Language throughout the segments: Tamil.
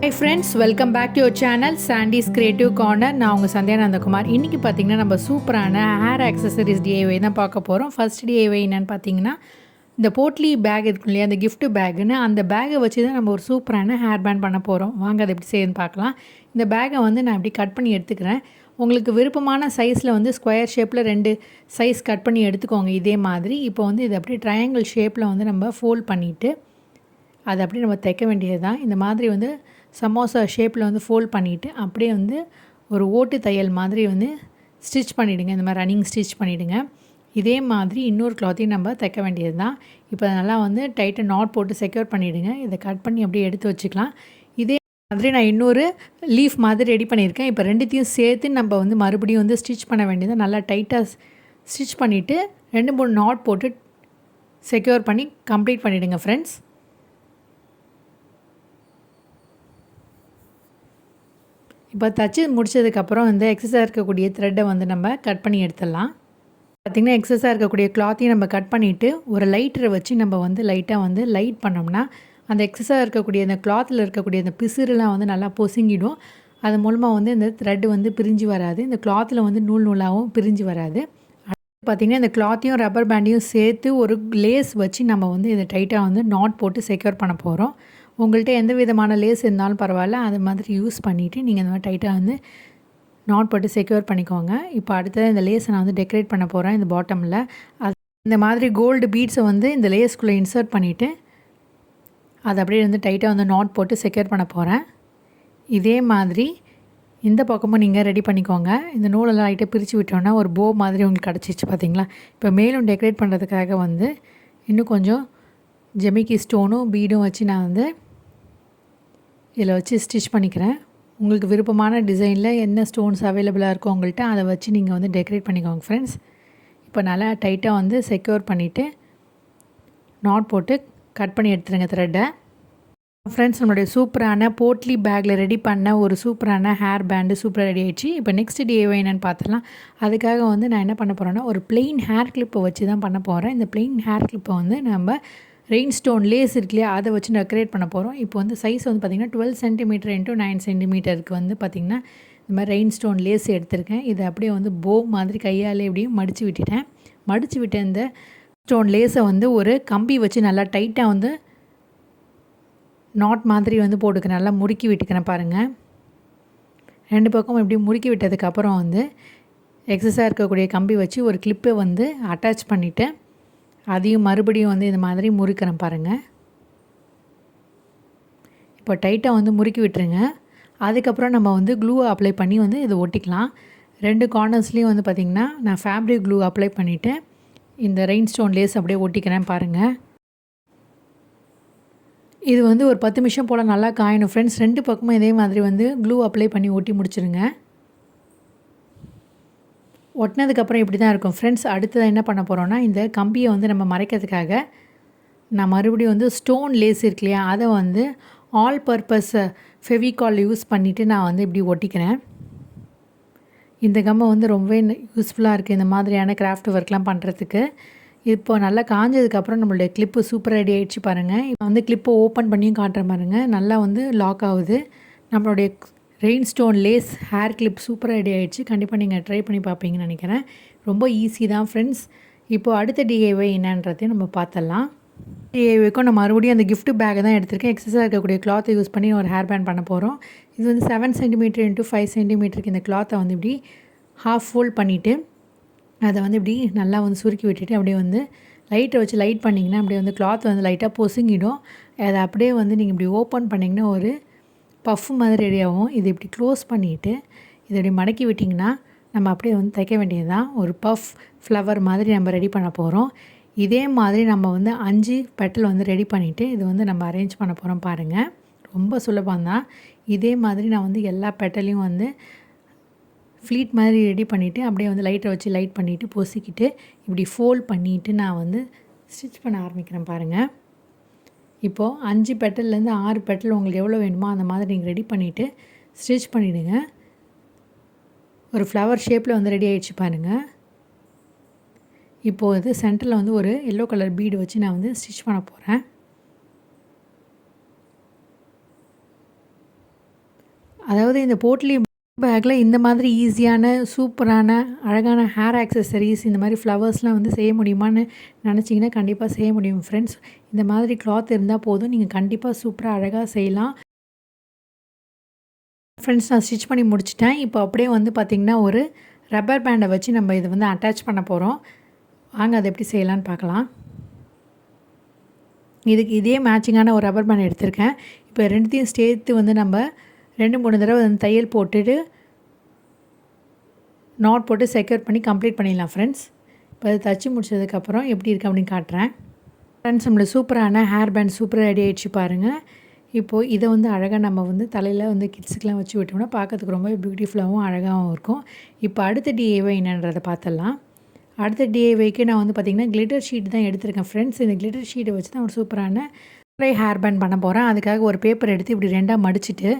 Hi friends, welcome back to your channel Sandy's Creative Corner. நான் உங்கள் சந்தியா நந்தகுமார். இன்றைக்கி பார்த்திங்கன்னா நம்ம சூப்பரான ஹேர் ஆக்சசரிஸ் DIY தான் பார்க்க போகிறோம். ஃபர்ஸ்ட் DIY என்னென்னு பார்த்தீங்கன்னா இந்த போட்லி பேக் இருக்கும் இல்லையா, அந்த கிஃப்ட் பேக்குன்னு அந்த பேக்கை வச்சு தான் நம்ம ஒரு சூப்பரான ஹேர் பேண்ட் பண்ண போகிறோம். வாங்க அதை எப்படி செய்யுதுன்னு பார்க்கலாம். இந்த பேக்கை வந்து நான் இப்படி கட் பண்ணி எடுத்துக்கிறேன். உங்களுக்கு விருப்பமான சைஸில் வந்து ஸ்கொயர் ஷேப்பில் 2 சைஸ் கட் பண்ணி எடுத்துக்கோங்க. இதே மாதிரி இப்போ வந்து இது அப்படியே ட்ரையாங்கிள் ஷேப்பில் வந்து நம்ம ஃபோல்ட் பண்ணிவிட்டு அதை அப்படியே நம்ம தைக்க வேண்டியது தான். இந்த மாதிரி வந்து சமோசா ஷேப்பில் வந்து ஃபோல்ட் பண்ணிவிட்டு அப்படியே வந்து ஒரு ஓட்டு தையல் மாதிரி வந்து ஸ்டிச் பண்ணிவிடுங்க. இந்த மாதிரி ரன்னிங் ஸ்டிச் பண்ணிவிடுங்க. இதே மாதிரி இன்னொரு கிளாத்தையும் நம்ம தைக்க வேண்டியது தான். இப்போ நல்லா வந்து டைட்டாக நாட் போட்டு செக்யூர் பண்ணிவிடுங்க. இதை கட் பண்ணி அப்படியே எடுத்து வச்சுக்கலாம். இதே மாதிரி நான் இன்னொரு லீஃப் மாதிரி ரெடி பண்ணியிருக்கேன். இப்போ ரெண்டுத்தையும் சேர்த்து நம்ம வந்து மறுபடியும் வந்து ஸ்டிச் பண்ண வேண்டியது. நல்லா டைட்டாக ஸ்டிச் பண்ணிவிட்டு 2-3 நாட் போட்டு செக்யூர் பண்ணி கம்ப்ளீட் பண்ணிவிடுங்க ஃப்ரெண்ட்ஸ். இப்போ தச்சு முடிச்சதுக்கப்புறம் வந்து எக்ஸஸாக இருக்கக்கூடிய த்ரெட்டை வந்து நம்ம கட் பண்ணி எடுத்துடலாம். பார்த்திங்கன்னா எக்ஸஸாக இருக்கக்கூடிய கிளாத்தையும் நம்ம கட் பண்ணிவிட்டு ஒரு லைட்டரை வச்சு நம்ம வந்து லைட்டாக வந்து லைட் பண்ணோம்னா அந்த எக்ஸஸாக இருக்கக்கூடிய அந்த கிளாத்தில் இருக்கக்கூடிய அந்த பிசுறுலாம் வந்து நல்லா பொசுங்கிடும். அது மூலமாக வந்து இந்த த்ரெட்டு வந்து பிரிஞ்சு வராது. இந்த கிளாத்தில் வந்து நூல் நூலாகவும் பிரிஞ்சு வராது. பார்த்திங்கன்னா இந்த கிளாத்தையும் ரப்பர் பேண்டையும் சேர்த்து ஒரு லேஸ் வச்சு நம்ம வந்து இதை டைட்டாக வந்து நாட் போட்டு செக்யூர் பண்ண போகிறோம். உங்கள்கிட்ட எந்த விதமான லேஸ் இருந்தாலும் பரவாயில்ல, அது மாதிரி யூஸ் பண்ணிவிட்டு நீங்கள் இந்த மாதிரி டைட்டாக வந்து நாட் போட்டு செக்யூர் பண்ணிக்கோங்க. இப்போ அடுத்தது இந்த லேஸை நான் வந்து டெக்கரேட் பண்ண போகிறேன். இந்த பாட்டமில் அது இந்த மாதிரி கோல்டு பீட்ஸை வந்து இந்த லேஸ்குள்ளே இன்சர்ட் பண்ணிவிட்டு அதை அப்படியே வந்து டைட்டாக வந்து நாட் போட்டு செக்யூர் பண்ண போகிறேன். இதே மாதிரி இந்த பக்கமும் நீங்கள் ரெடி பண்ணிக்கோங்க. இந்த நூலெல்லாம் லைட்டாக பிரித்து விட்டோன்னா ஒரு போ மாதிரி உங்களுக்கு கிடச்சிச்சு பார்த்தீங்களா. இப்போ மேலும் டெக்கரேட் பண்ணுறதுக்காக வந்து இன்னும் கொஞ்சம் ஜெமிக்கி ஸ்டோனும் பீடும் வச்சு நான் வந்து இதில் வச்சு ஸ்டிச் பண்ணிக்கிறேன். உங்களுக்கு விருப்பமான டிசைனில் என்ன ஸ்டோன்ஸ் அவைலபிளாக இருக்கோ உங்கள்கிட்ட அதை வச்சு நீங்கள் வந்து டெக்கரேட் பண்ணிக்கோங்க ஃப்ரெண்ட்ஸ். இப்போ நல்லா டைட்டாக வந்து செக்யூர் பண்ணிவிட்டு நாட் போட்டு கட் பண்ணி எடுத்துருங்க த்ரெட்டை. ஃப்ரெண்ட்ஸ், நம்மளுடைய சூப்பரான போட்லி பேக்கில் ரெடி பண்ண ஒரு சூப்பரான ஹேர் பேண்டு சூப்பராக ரெடி ஆகிடுச்சு. இப்போ நெக்ஸ்ட் DIY என்னென்னு பார்த்துடலாம். அதுக்காக வந்து நான் என்ன பண்ண போகிறேன்னா ஒரு பிளெயின் ஹேர் கிளிப்பை வச்சு தான் பண்ண போகிறேன். இந்த பிளெயின் ஹேர் கிளிப்பை வந்து நம்ம ரெயின் ஸ்டோன் லேஸ் இருக்கு இல்லையா, அதை வச்சு டெக்கரேட் பண்ண போகிறோம். இப்போ வந்து சைஸ் வந்து பார்த்திங்கன்னா 12 சென்டிமீட்டர் × 9 சென்டிமீட்டருக்கு வந்து பார்த்திங்கன்னா இந்த மாதிரி ரெயின் ஸ்டோன் லேஸ் எடுத்திருக்கேன். இதை அப்படியே வந்து போ மாதிரி கையாலே எப்படியும் மடித்து விட்டுட்டேன். மடித்து விட்ட இந்த ஸ்டோன் லேஸை வந்து ஒரு கம்பி வச்சு நல்லா டைட்டாக வந்து நாட் மாதிரி வந்து போட்டுக்கிறேன். நல்லா முறுக்கி விட்டுக்கிறேன் பாருங்கள். 2 பக்கமும் இப்படி முறுக்கி விட்டதுக்கப்புறம் வந்து எக்ஸஸாக இருக்கக்கூடிய கம்பி வச்சு ஒரு கிளிப்பை வந்து அட்டாச் பண்ணிவிட்டு அதையும் மறுபடியும் வந்து இந்த மாதிரி முறுக்கிறேன் பாருங்கள். இப்போ டைட்டாக வந்து முறுக்கி விட்டுருங்க. அதுக்கப்புறம் நம்ம வந்து க்ளூ அப்ளை பண்ணி வந்து இதை ஒட்டிக்கலாம். 2 கார்னர்ஸ்லேயும் வந்து பார்த்திங்கன்னா நான் ஃபேப்ரிக் க்ளூ அப்ளை பண்ணிவிட்டு இந்த ரெயின் ஸ்டோன் லேஸ் அப்படியே ஒட்டிக்கிறேன் பாருங்கள். இது வந்து ஒரு 10 நிமிஷம் போல் நல்லா காயணும் ஃப்ரெண்ட்ஸ். 2 பக்கமும் இதே மாதிரி வந்து க்ளூ அப்ளை பண்ணி ஒட்டி முடிச்சிருங்க. ஒட்டினதுக்கப்புறம் இப்படி தான் இருக்கும் ஃப்ரெண்ட்ஸ். அடுத்ததாக என்ன பண்ண போகிறோன்னா இந்த கம்பியை வந்து நம்ம மறைக்கிறதுக்காக நான் மறுபடியும் வந்து ஸ்டோன் லேஸ் இருக்கு இல்லையா, அதை வந்து ஆல் பர்பஸ் ஃபெவிகால் யூஸ் பண்ணிவிட்டு நான் வந்து இப்படி ஒட்டிக்கிறேன். இந்த கம்மை வந்து ரொம்பவே யூஸ்ஃபுல்லாக இருக்குது இந்த மாதிரியான கிராஃப்ட் ஒர்க்லாம் பண்ணுறதுக்கு. இப்போ நல்லா காஞ்சதுக்கப்புறம் நம்மளுடைய கிளிப்பு சூப்பராக ரெடி ஆகிடுச்சு பாருங்கள். இப்போ வந்து கிளிப்பை ஓப்பன் பண்ணியும் காட்டுற பாருங்கள். நல்லா வந்து லாக் ஆகுது. நம்மளுடைய rain stone lace hair clip சூப்பராக ரெடி ஆகிடுச்சு. கண்டிப்பாக நீங்கள் ட்ரை பண்ணி பார்ப்பீங்கன்னு நினைக்கிறேன். ரொம்ப ஈஸி தான் ஃப்ரெண்ட்ஸ். இப்போது அடுத்த DIY என்னன்றதையும் நம்ம பார்த்துடலாம். DIYக்கும் நான் மறுபடியும் அந்த கிஃப்ட் பேக்கை தான் எடுத்திருக்கேன். எக்ஸஸாக இருக்கக்கூடிய கிளாத்தை யூஸ் பண்ணி ஒரு ஹேர் பேண்ட் பண்ண போகிறோம். இது வந்து 7 சென்டிமீட்டர் × 5 சென்டிமீட்டருக்கு இந்த கிளாத்தை வந்து இப்படி ஹாஃப் ஃபோல்ட் பண்ணிவிட்டு அதை வந்து இப்படி நல்லா வந்து சுருக்கி விட்டுட்டு அப்படியே வந்து லைட்டை வச்சு லைட் பண்ணிங்கன்னா அப்படியே வந்து கிளாத் வந்து லைட்டாக பொசுங்கிடும். அதை அப்படியே வந்து நீங்கள் இப்படி ஓப்பன் பண்ணிங்கன்னா ஒரு பஃப் மாதிரி ரெடி ஆகும். இது இப்படி க்ளோஸ் பண்ணிவிட்டு இதை இப்படி மடக்கி விட்டிங்கன்னா நம்ம அப்படியே வந்து தைக்க வேண்டியது தான். ஒரு பஃப் ஃப்ளவர் மாதிரி நம்ம ரெடி பண்ண போகிறோம். இதே மாதிரி நம்ம வந்து 5 பெட்டல் வந்து ரெடி பண்ணிவிட்டு இது வந்து நம்ம அரேஞ்ச் பண்ண போகிறோம் பாருங்கள். ரொம்ப சுலபந்தான். இதே மாதிரி நான் வந்து எல்லா பெட்டலையும் வந்து ஃப்ளீட் மாதிரி ரெடி பண்ணிவிட்டு அப்படியே வந்து லைட்டை வச்சு லைட் பண்ணிவிட்டு பொசிக்கிட்டு இப்படி ஃபோல்ட் பண்ணிவிட்டு நான் வந்து ஸ்டிச் பண்ண ஆரம்பிக்கிறேன் பாருங்கள். இப்போது 5 பெட்டல்லேருந்து 6 பெட்டல் உங்களுக்கு எவ்வளோ வேணுமோ அந்த மாதிரி நீங்கள் ரெடி பண்ணிவிட்டு ஸ்டிச் பண்ணிவிடுங்க. ஒரு ஃப்ளவர் ஷேப்பில் வந்து ரெடி ஆகிடுச்சு பாருங்கள். இப்போது இது சென்டரில் வந்து ஒரு எல்லோ கலர் பீடு வச்சு நான் வந்து ஸ்டிச் பண்ண போகிறேன். அதாவது இந்த போட்லி பேக்கில் இந்த மாதிரி ஈஸியான சூப்பரான அழகான ஹேர் ஆக்சசரிஸ் இந்த மாதிரி ஃப்ளவர்ஸ்லாம் வந்து செய்ய முடியுமான்னு நினச்சிங்கன்னா கண்டிப்பாக செய்ய முடியும் ஃப்ரெண்ட்ஸ். இந்த மாதிரி கிளாத் இருந்தால் போதும், நீங்கள் கண்டிப்பாக சூப்பராக அழகாக செய்யலாம் ஃப்ரெண்ட்ஸ். நான் ஸ்டிச் பண்ணி முடிச்சிட்டேன். இப்போ அப்படியே வந்து பார்த்திங்கன்னா ஒரு ரப்பர் பேண்டை வச்சு நம்ம இதை வந்து அட்டாச் பண்ண போகிறோம். வாங்க அதை எப்படி செய்யலான்னு பார்க்கலாம். இதுக்கு இதே மேட்சிங்கான ஒரு ரப்பர் பேண்ட் எடுத்திருக்கேன். இப்போ ரெண்டுத்தையும் சேர்த்து வந்து நம்ம 2-3 தடவை வந்து தையல் போட்டுட்டு நாட் போட்டு செக்யூர் பண்ணி கம்ப்ளீட் பண்ணிடலாம் ஃப்ரெண்ட்ஸ். இப்போ அதை தச்சு முடிச்சதுக்கப்புறம் எப்படி இருக்குது அப்படின்னு காட்டுறேன் ஃப்ரெண்ட்ஸ். நம்மளோட சூப்பரான ஹேர் பேண்ட் சூப்பராக ரெடி ஆகிடுச்சு பாருங்கள். இப்போது இதை வந்து அழகாக நம்ம வந்து தலையில் வந்து கிட்ஸுக்கெலாம் வச்சு விட்டோம்னா பார்க்கறதுக்கு ரொம்ப பியூட்டிஃபுல்லாகவும் அழகாகவும் இருக்கும். இப்போ அடுத்த டிஐவை என்னன்றதை பார்த்துடலாம். அடுத்த டிஐவைக்கு நான் வந்து பார்த்திங்கன்னா கிளிட்டர் ஷீட் தான் எடுத்திருக்கேன் ஃப்ரெண்ட்ஸ். இந்த கிளிட்டர் ஷீட்டை வச்சு தான் ஒரு சூப்பரான ஹேர் பேண்ட் பண்ண போகிறேன். அதுக்காக ஒரு பேப்பர் எடுத்து இப்படி 2ஆக மடிச்சுட்டு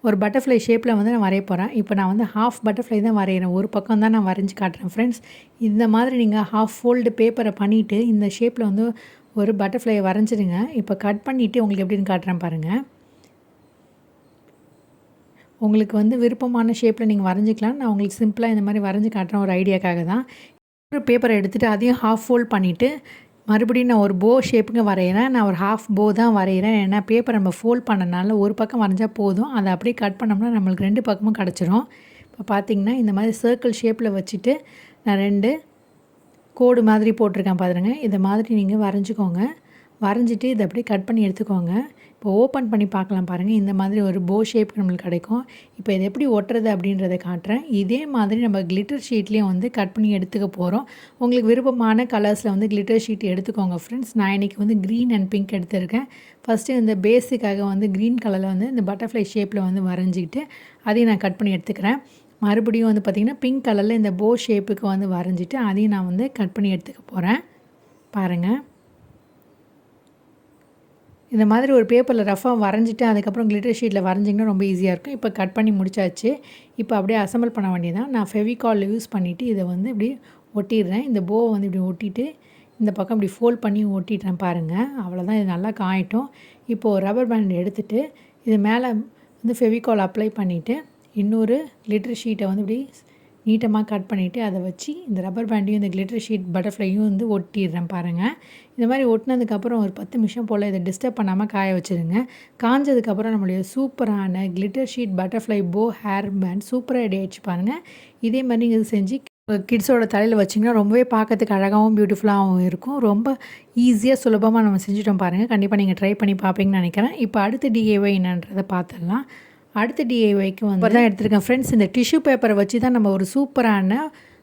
ஒரு பட்டர்ஃப்ளை ஷேப்பில் வந்து நான் வரைய போகிறேன். இப்போ நான் வந்து ஹாஃப் பட்டர்ஃப்ளை தான் வரைகிறேன். ஒரு பக்கம் தான் நான் வரைஞ்சி காட்டுறேன் ஃப்ரெண்ட்ஸ். இந்த மாதிரி நீங்கள் ஹாஃப் ஃபோல்டு பேப்பரை பண்ணிவிட்டு இந்த ஷேப்பில் வந்து ஒரு பட்டர்ஃப்ளையை வரைஞ்சிடுங்க. இப்போ கட் பண்ணிவிட்டு உங்களுக்கு எப்படின்னு காட்டுறேன் பாருங்கள். உங்களுக்கு வந்து விருப்பமான ஷேப்பில் நீங்கள் வரைஞ்சிக்கலாம். நான் உங்களுக்கு சிம்பிளாக இந்த மாதிரி வரைஞ்சி காட்டுறேன் ஒரு ஐடியாக்காக தான். ஒரு பேப்பரை எடுத்துகிட்டு அதையும் ஹாஃப் ஃபோல்ட் பண்ணிவிட்டு மறுபடியும் நான் ஒரு போ ஷேப்புங்க வரைகிறேன். நான் ஒரு ஹாஃப் போ தான் வரைகிறேன். ஏன்னா பேப்பர் நம்ம ஃபோல்ட் பண்ணனால ஒரு பக்கம் வரைஞ்சால் போதும். அதை அப்படியே கட் பண்ணோம்னா நம்மளுக்கு 2 பக்கமும் கிடச்சிரும். இப்போ பார்த்திங்கன்னா இந்த மாதிரி சர்க்கிள் ஷேப்பில் வச்சுட்டு நான் 2 கோடு மாதிரி போட்டிருக்கேன் பாருங்க. இதை மாதிரி நீங்கள் வரைஞ்சிக்கோங்க. வரைஞ்சிட்டு இதை அப்படியே கட் பண்ணி எடுத்துக்கோங்க. இப்போ ஓப்பன் பண்ணி பார்க்கலாம் பாருங்கள். இந்த மாதிரி ஒரு போ ஷேப் நம்மளுக்கு கிடைக்கும். இப்போ இதை எப்படி ஒட்டுறது அப்படின்றத காட்டுறேன். இதே மாதிரி நம்ம கிளிட்டர் ஷீட்லேயும் வந்து கட் பண்ணி எடுத்துக்க போகிறோம். உங்களுக்கு விருப்பமான கலர்ஸில் வந்து கிளிட்டர் ஷீட் எடுத்துக்கோங்க ஃப்ரெண்ட்ஸ். நான் இன்றைக்கி வந்து க்ரீன் அண்ட் பிங்க் எடுத்திருக்கேன். ஃபஸ்ட்டு இந்த பேஸுக்காக வந்து க்ரீன் கலரில் வந்து இந்த பட்டர்ஃப்ளை ஷேப்பில் வந்து வரைஞ்சிக்கிட்டு அதையும் நான் கட் பண்ணி எடுத்துக்கிறேன். மறுபடியும் வந்து பார்த்திங்கன்னா பிங்க் கலரில் இந்த போ ஷேப்புக்கு வந்து வரைஞ்சிட்டு அதையும் நான் வந்து கட் பண்ணி எடுத்துக்க போகிறேன் பாருங்கள். இந்த மாதிரி ஒரு பேப்பரில் ரஃபாக வரைஞ்சிட்டு அதுக்கப்புறம் கிளிட்டர் ஷீட்டில் வரைஞ்சிங்கன்னா ரொம்ப ஈஸியாக இருக்கும். இப்போ கட் பண்ணி முடிச்சாச்சு. இப்போ அப்படியே அசம்பிள் பண்ண வேண்டியதான். நான் ஃபெவிகால் யூஸ் பண்ணிவிட்டு இதை வந்து இப்படி ஒட்டிடுறேன். இந்த போவை வந்து இப்படி ஒட்டிட்டு இந்த பக்கம் இப்படி ஃபோல்ட் பண்ணி ஒட்டிடுறேன் பாருங்கள். அவ்வளோதான், இது நல்லா காயட்டும். இப்போது ரப்பர் பேண்ட் எடுத்துகிட்டு இது மேலே வந்து ஃபெவிகால் அப்ளை பண்ணிவிட்டு இன்னொரு கிளிட்டர் ஷீட்டை வந்து இப்படி நீட்டமாக கட் பண்ணிவிட்டு அதை வச்சு இந்த ரப்பர் பேண்டையும் இந்த கிளிட்டர் ஷீட் பட்டர்ஃப்ளையும் வந்து ஒட்டிடுறேன் பாருங்கள். இந்த மாதிரி ஒட்டினதுக்கப்புறம் ஒரு 10 நிமிஷம் போல் இதை டிஸ்டர்ப் பண்ணாமல் காய வச்சுருங்க. காஞ்சதுக்கப்புறம் நம்மளுடைய சூப்பரான கிளிட்டர் ஷீட் பட்டர்ஃப்ளை போ ஹேர் பேண்ட் சூப்பராக ரெடி ஆகிடுச்சு பாருங்கள். இதே மாதிரி நீங்கள் செஞ்சு கிட்ஸோட தலையில் வச்சிங்கன்னா ரொம்பவே பார்க்கறதுக்கு அழகாகவும் பியூட்டிஃபுல்லாகவும் இருக்கும். ரொம்ப ஈஸியாக சுலபமாக நம்ம செஞ்சுட்டோம் பாருங்கள். கண்டிப்பாக நீங்கள் ட்ரை பண்ணி பார்ப்பீங்கன்னு நினைக்கிறேன். இப்போ அடுத்த டிஐவை என்னன்றதை பார்த்துடலாம். அடுத்த டிஐவைக்கு வந்து தான் எடுத்துருக்கேன் ஃப்ரெண்ட்ஸ். இந்த டிஷ்யூ பேப்பரை வச்சு தான் நம்ம ஒரு சூப்பரான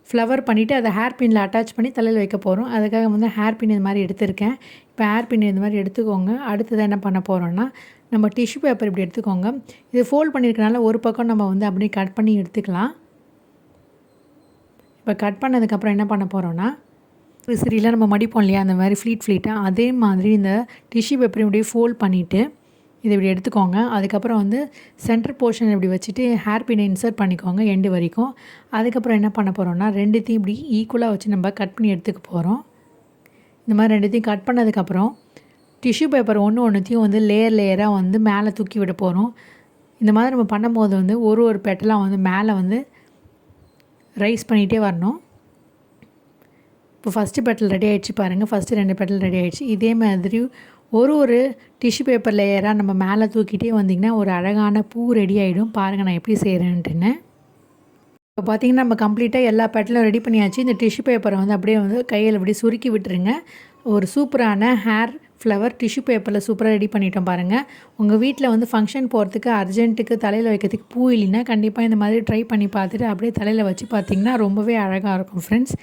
ஃப்ளவர் பண்ணிவிட்டு அதை ஹேர் பின்னில் அட்டாச் பண்ணி தலையில் வைக்க போகிறோம். அதுக்காக வந்து ஹேர் பின் இது மாதிரி எடுத்திருக்கேன். இப்போ ஹேர் பின் இது மாதிரி எடுத்துக்கோங்க. அடுத்தது என்ன பண்ண போகிறோன்னா நம்ம டிஷ்யூ பேப்பர் இப்படி எடுத்துக்கோங்க. இது ஃபோல்ட் பண்ணியிருக்கனால ஒரு பக்கம் நம்ம வந்து அப்படியே கட் பண்ணி எடுத்துக்கலாம். இப்போ கட் பண்ணதுக்கப்புறம் என்ன பண்ண போகிறோன்னா விசிறியில் நம்ம மடிப்போம் இல்லையா, அந்த மாதிரி ஃப்ளீட்டாக அதே மாதிரி இந்த டிஷ்யூ பேப்பரை இப்படியே ஃபோல்ட் பண்ணிவிட்டு இதை இப்படி எடுத்துக்கோங்க. அதுக்கப்புறம் வந்து சென்டர் போர்ஷன் இப்படி வச்சுட்டு ஹேர் பின்னை இன்சர்ட் பண்ணிக்கோங்க எண்டு வரைக்கும். அதுக்கப்புறம் என்ன பண்ண போகிறோம்னா ரெண்டுத்தையும் இப்படி ஈக்குவலாக வச்சு நம்ம கட் பண்ணி எடுத்துக்க போகிறோம். இந்த மாதிரி ரெண்டுத்தையும் கட் பண்ணதுக்கப்புறம் டிஷ்யூ பேப்பர் ஒன்றுத்தையும் வந்து லேயராக வந்து மேலே தூக்கி விட போகிறோம். இந்த மாதிரி நம்ம பண்ணும்போது வந்து ஒரு பெட்டலாக வந்து மேலே வந்து ரைஸ் பண்ணிகிட்டே வரணும். இப்போ ஃபஸ்ட்டு பெட்டல் ரெடி ஆகிடுச்சு பாருங்கள். ஃபஸ்ட்டு 2 பெட்டல் ரெடி ஆகிடுச்சு. இதே மாதிரி ஒரு டிஷ்யூ பேப்பர் லேயராக நம்ம மேலே தூக்கிட்டே வந்திங்கன்னா ஒரு அழகான பூ ரெடி ஆகிடும். பாருங்கள் நான் எப்படி செய்கிறேன்ட்டுன்னு. இப்போ பார்த்திங்கன்னா நம்ம கம்ப்ளீட்டாக எல்லா பெட்டலும் ரெடி பண்ணியாச்சு. இந்த டிஷ்யூ பேப்பரை வந்து அப்படியே வந்து கையில் இப்படி சுருக்கி விட்டுருங்க. ஒரு சூப்பரான ஹேர் ஃப்ளவர் டிஷ்யூ பேப்பரில் சூப்பராக ரெடி பண்ணிட்டோம் பாருங்கள். உங்கள் வீட்டில் வந்து ஃபங்க்ஷன் போகிறதுக்கு அர்ஜென்ட்டுக்கு தலையில் வைக்கிறதுக்கு பூ இல்லைன்னா கண்டிப்பாக இந்த மாதிரி ட்ரை பண்ணி பார்த்துட்டு அப்படியே தலையில் வச்சு பார்த்திங்கன்னா ரொம்பவே அழகாக இருக்கும் ஃப்ரெண்ட்ஸ்.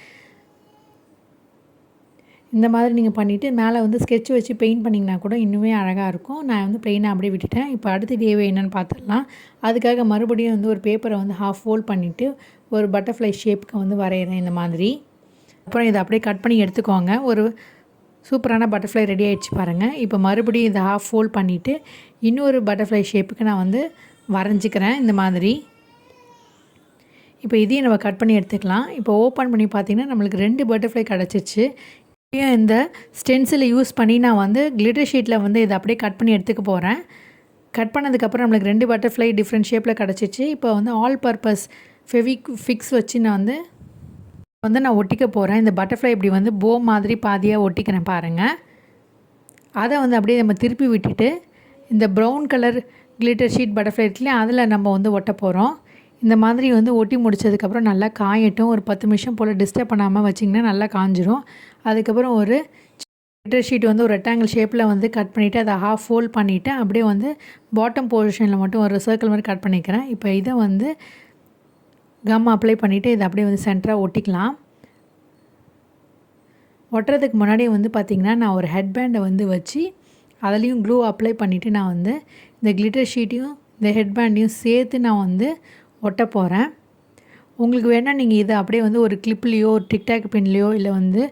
இந்த மாதிரி நீங்கள் பண்ணிவிட்டு மேலே வந்து ஸ்கெட்ச் வச்சு பெயிண்ட் பண்ணிங்கன்னா கூட இன்னுமே அழகாக இருக்கும். நான் வந்து ப்ளெயினாக அப்படியே விட்டுட்டேன். இப்போ அடுத்த டிஐவை என்னென்னு பார்த்துடலாம். அதுக்காக மறுபடியும் வந்து ஒரு பேப்பரை வந்து ஹாஃப் ஃபோல்ட் பண்ணிவிட்டு ஒரு பட்டர்ஃப்ளை ஷேப்புக்கு வந்து வரைகிறேன் இந்த மாதிரி. அப்புறம் இதை அப்படியே கட் பண்ணி எடுத்துக்கோங்க. ஒரு சூப்பரான பட்டர்ஃப்ளை ரெடி ஆகிடுச்சு பாருங்கள். இப்போ மறுபடியும் இதை ஹாஃப் ஃபோல்ட் பண்ணிவிட்டு இன்னொரு பட்டர்ஃப்ளை ஷேப்புக்கு நான் வந்து வரைஞ்சிக்கிறேன் இந்த மாதிரி. இப்போ இதையும் நம்ம கட் பண்ணி எடுத்துக்கலாம். இப்போ ஓப்பன் பண்ணி பார்த்திங்கன்னா நம்மளுக்கு 2 பட்டர்ஃப்ளை கிடச்சிச்சு. இந்த ஸ்டென்சிலை யூஸ் பண்ணி நான் வந்து கிளிட்டர் ஷீட்டில் வந்து இதை அப்படியே கட் பண்ணி எடுத்துக்க போகிறேன். கட் பண்ணதுக்கப்புறம் நம்மளுக்கு 2 பட்டர்ஃப்ளை டிஃப்ரெண்ட் ஷேப்பில் கிடச்சிச்சு. இப்போ வந்து ஆல் பர்பஸ் ஃபிக்ஸ் வச்சு நான் ஒட்டிக்க போகிறேன். இந்த பட்டர்ஃப்ளை இப்படி வந்து போ மாதிரி பாதியாக ஒட்டிக்கிறேன் பாருங்கள். அதை வந்து அப்படியே நம்ம திருப்பி விட்டுட்டு இந்த brown colour glitter sheet butterfly இருக்குல்லையா, அதில் நம்ம வந்து ஒட்ட போகிறோம். இந்த மாதிரி வந்து ஒட்டி முடித்ததுக்கப்புறம் நல்லா காயட்டும். ஒரு 10 நிமிஷம் போல் டிஸ்டர்ப் பண்ணாமல் வச்சிங்கன்னா நல்லா காஞ்சிரும். அதுக்கப்புறம் ஒரு கிளிட்டர் ஷீட் வந்து ஒரு ரெக்டாங்கிள் ஷேப்பில் வந்து கட் பண்ணிவிட்டு அதை ஹாஃப் ஃபோல்ட் பண்ணிவிட்டு அப்படியே வந்து பாட்டம் போர்ஷனில் மட்டும் ஒரு சர்க்கிள் மாதிரி கட் பண்ணிக்கிறேன். இப்போ இதை வந்து கம் அப்ளை பண்ணிவிட்டு இதை அப்படியே வந்து சென்டராக ஒட்டிக்கலாம். ஒட்டுறதுக்கு முன்னாடி வந்து பார்த்திங்கன்னா நான் ஒரு ஹெட் பேண்டை வந்து வச்சு அதுலேயும் க்ளூ அப்ளை பண்ணிவிட்டு நான் வந்து இந்த கிளிட்டர் ஷீட்டையும் இந்த ஹெட் பேண்டையும் சேர்த்து நான் வந்து ஒட்ட போகிறேன். உங்களுக்கு வேணால் நீங்கள் இதை அப்படியே வந்து ஒரு கிளிப்லேயோ ஒரு டிக்டாக் பின்லேயோ இல்லை வந்து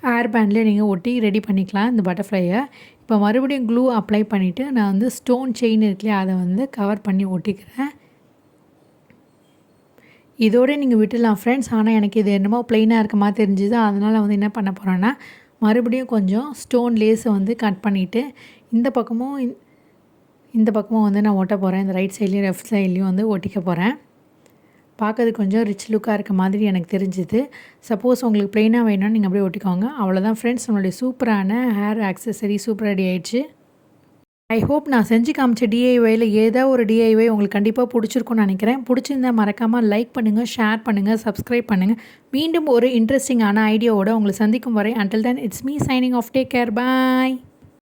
ஹேர் பேண்ட்லேயோ நீங்கள் ஒட்டி ரெடி பண்ணிக்கலாம் இந்த பட்டர்ஃப்ளையை. இப்போ மறுபடியும் க்ளூ அப்ளை பண்ணிவிட்டு நான் வந்து ஸ்டோன் செயின் இருக்குல்லையா, அதை வந்து கவர் பண்ணி ஒட்டிக்கிறேன். இதோடு நீங்கள் விட்டுடலாம் ஃப்ரெண்ட்ஸ். ஆனால் எனக்கு இது என்னமோ ப்ளைனாக இருக்க மாதிரி தெரிஞ்சுது. அதனால் வந்து என்ன பண்ண போகிறேன்னா மறுபடியும் கொஞ்சம் ஸ்டோன் லேஸை வந்து கட் பண்ணிவிட்டு இந்த பக்கமும் வந்து நான் ஒட்ட போகிறேன். இந்த ரைட் சைட்லேயும் லெஃப்ட் சைட்லேயும் வந்து ஒட்டிக்க போகிறேன். பார்க்கறதுக்கு கொஞ்சம் ரிச் லுக்காக இருக்க மாதிரி எனக்கு தெரிஞ்சுது. சப்போஸ் உங்களுக்கு ப்ளைனாக வேணும்னா நீங்கள் அப்படியே ஒட்டிக்கோங்க. அவ்வளோதான் ஃப்ரெண்ட்ஸ், நம்மளுடைய சூப்பரான ஹேர் ஆக்சஸரி சூப்பராக ரெடி ஆகிடுச்சு. ஐ ஹோப் நான் செஞ்சு காமிச்ச டிஐஒயில் ஏதோ ஒரு டிஐஒய் உங்களுக்கு கண்டிப்பாக பிடிச்சிருக்குன்னு நினைக்கிறேன். பிடிச்சிருந்தா மறக்காமல் லைக் பண்ணுங்கள், ஷேர் பண்ணுங்கள், சப்ஸ்கிரைப் பண்ணுங்கள். மீண்டும் ஒரு இன்ட்ரெஸ்டிங்கான ஐடியாவோட உங்களை சந்திக்கும் வரை until then it's me signing off. Take care. Bye.